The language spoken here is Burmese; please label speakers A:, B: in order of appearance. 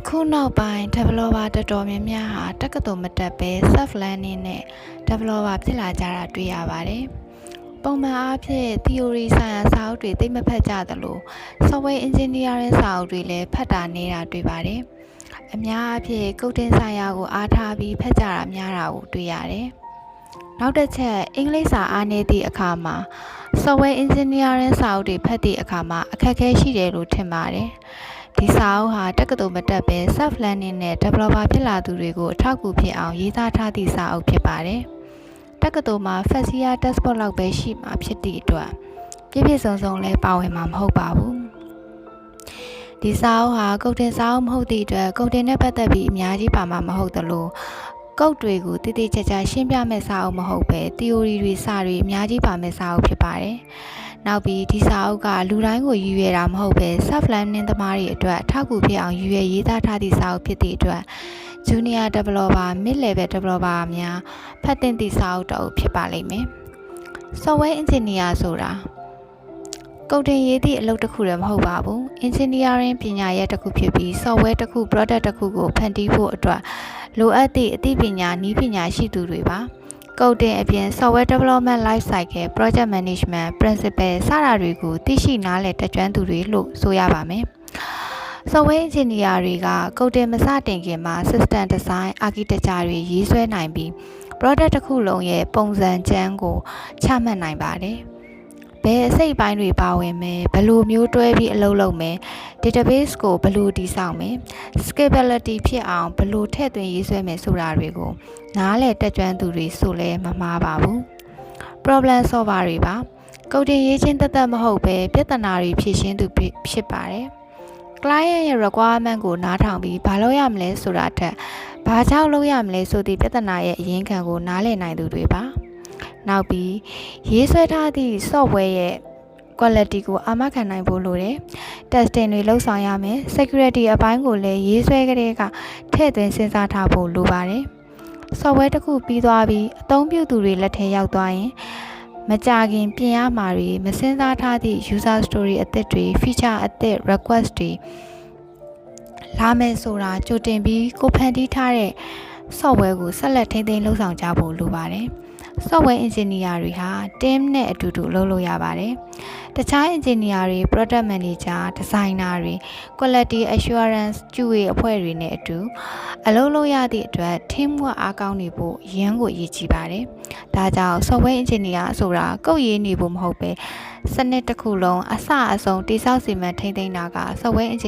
A: အခုနောက်ပိုင်း developer တော်တော်များများဟာတက္ကသိုလ်မတက်ဘဲ self learning နဲ့ developer ဖြစ်လာကြတာတွေ့ရပါတယ်။ပုံမှန်အားဖြင့် theory ဆိုင်ရာစာအုပ်တွေသိမဖတ်ကြသလို software engineering စာအုပ်တွေလည်းဖတ်တာနေတာတွေ့ပါတယ်။အများအားဖြင့် coding ဆိုင်ရာကိုအားထားပြီးဖတ်ကြတာများတာကိုတွေ့ရတယ်။နောက်တစ်ချက်အင်္ဂလိပ်စာအားနည်းသည့်အခါမှာ software engineering စာအုပ်တွေဖတ်သည့်အခါမှာအခက်အခဲရှိတယ်လို့ထင်ပါတယ်။ဒီစာအုပ်ဟာတက္ကသိုလ်မတက်ဘဲ self learning နဲ့ developer ဖြစ်လာသူတွေကိုအထောက်အကူဖြစ်အောင်ရေးသားထားသည့်စာအုပ်ဖြစ်ပါတယ်။တက္ကသိုလ်မှာ first year textbook လောက်ပဲရှိမှာဖြစ်သည့်အတွက်ပြည့်ပြည့်စုံစုံလည်းပါဝင်မှာမဟုတ်ပါဘူး။ဒီစာအုပ်ဟာ coding စာအုပ်မဟုတ်သည့်အတွက် coding နဲ့ပတ်သက်ပြီးအများကြီးပါမှာမဟုတ်သလိုcode တွေကိုတိတိကျကျရှင်းပြမယ့်စာအုပ်မဟုတ်ပဲ theory တွေစာတွေအများကြီးပါမယ့်စာအုပ်ဖြစ်ပါတယ်။နောက်ပြီးဒီစာအုပ်ကလူတိုင်းကိုရည်ရွယ်တာမဟုတ်ပဲ self learning သမားတွေအတွက်အထောက်အကူဖြစ်အောင်ရည်ရွယ်ရေးသားထားသည့်စာအုပ်ဖြစ်သည့်အတွက် junior developer mid level developer များဖတ်သင့်သည့်စာအုပ်တစ်အုပ်ဖြစ်ပါလိမ့်မယ်။ software engineer ဆိုတာcoding ရေးသည့်အလုပ်တစ်ခုတည်းမဟုတ်ပါဘူး။ engineering ပညာရပ်တစ်ခုဖြစ်ပြီး software တစ်ခု product တစ်ခုကိုဖန်တီးဖို့အတွက်လိုအပ်သည့်အသိပညာနည်းပညာရှိသူတွေပါ။ coding အပြင် software development life cycle project management principle စတာတွေကိုသိရှိနားလည်တတ်ကျွမ်းသူတွေလို့ဆိုရပါမယ်။ software engineer တွေက coding မစတင်ခင်မှာ system design architecture တွေရေးဆွဲနိုင်ပြီး product တစ်ခုလုံးရဲ့ပုံစံကျမ်းကိုချမှတ်နိုင်ပါတယ်။ဘယ်အစိတ်ပိုင်းတွေပါဝင်မယ်ဘယ်လိုမျိုးတွဲပြီးအလုပ်လုပ်မယ် database ကိုဘယ်လိုတည်ဆောက်မယ် scalability ဖြစ်အောင်ဘယ်လိုထည့်သွင်းရေးဆွဲမယ်ဆိုတာတွေကိုနားလည်တက်ကြွသူတွေဆိုလဲမမှားပါဘူး problem solver တွေပါ coding ရေးချင်းသက်မဟုတ်ပဲပြဿနာတွေဖြေရှင်းသူဖြစ်ပါတယ် client ရဲ့ requirement ကိုနားထောင်ပြီးဘာလုပ်ရမလဲဆိုတာထက်ဘာကြောင့်လုပ်ရမလဲဆိုသည့်ပြဿနာရဲ့အရင်းခံကိုနားလည်နိုင်သူတွေပါနောက်ပြီးရေးဆွဲထားသည့် software ရဲ့ quality ကိုအာမခံနိုင်ဖို့လိုတယ် testing တွေလုပ်ဆောင်ရမယ် security အပိုင်းကိုလည်းရေးဆွဲကလေးကထည့်သွင်းစဉ်းစားထားဖို့လိုပါတယ် software တစ်ခုပြီးသွားပြီးအသုံးပြုသူတွေလက်ထဲရောက်သွားရင်မကြခင်ပြင်ရမှာတွေမစဉ်းစားထားသည့် user story အသစ်တွေ feature အသစ် request တွေလာမယ်ဆိုတာကြိုတင်ပြီးကိုဖန်တီးထားတဲ့ software ကိုဆက်လက်ထိန်းသိမ်းလုပ်ဆောင်ကြဖို့လိုပါတယ် software engineer တွေဟာ team နဲ့အတူတူလုပ်လို့ရပါတယ်။တခြား engineer တွေ product manager, designer တွေ quality assurance ကျူဝေအဖွဲ့တွေနဲ့အတူအလုပ်လုပ်ရသည့်အတွက် team ကအားကောင်းနေဖို့ရန်ကိုရည်ကြည်ပါတယ်။ဒါကြောင့် software engineer ဆိုတာကုတ်ရေးနေဖို့မဟုတ်ပဲစနစ်တစ်ခုလုံးအစအဆုံးတိစောက်စီမံထိန်းသိမ်းတာက software engineer